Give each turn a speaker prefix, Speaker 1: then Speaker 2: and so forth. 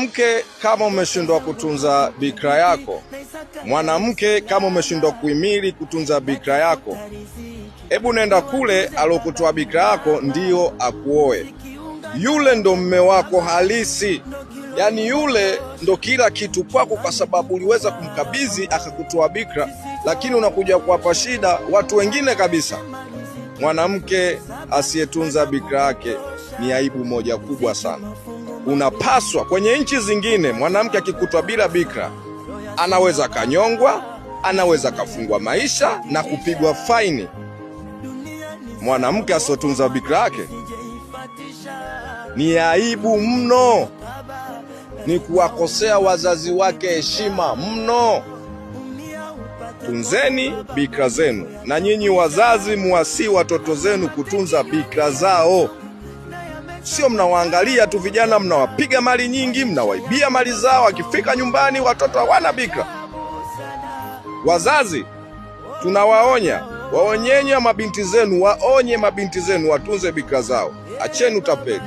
Speaker 1: Mwanamke, kama umeshindwa kutunza bikira yako, mwanamke kama umeshindwa kuhimili kutunza bikira yako, hebu nenda kule alokutoa bikira yako ndio akuoe. Yule ndo mme wako halisi, yaani yule ndo kila kitu kwako, kwa sababu uliweza kumkabidhi akakutoa bikira, lakini unakuja kuwapa shida watu wengine kabisa. Mwanamke asiyetunza bikira yake ni aibu moja kubwa sana. Unapaswa, kwenye nchi zingine mwanamke akikutwa bila bikira anaweza kanyongwa, anaweza kafungwa maisha na kupigwa faini. Mwanamke asiyotunza bikira yake ni aibu mno, ni kuwakosea wazazi wake heshima mno. Tunzeni bikira zenu, na nyinyi wazazi muwasii watoto zenu kutunza bikira zao. Sio mnawaangalia tu vijana, mnawapiga mali nyingi, mnawaibia mali zao, akifika nyumbani watoto hawana bikira. Wazazi tunawaonya, waonyenye mabinti zenu, waonye mabinti zenu watunze bikira zao. Acheni utapeli.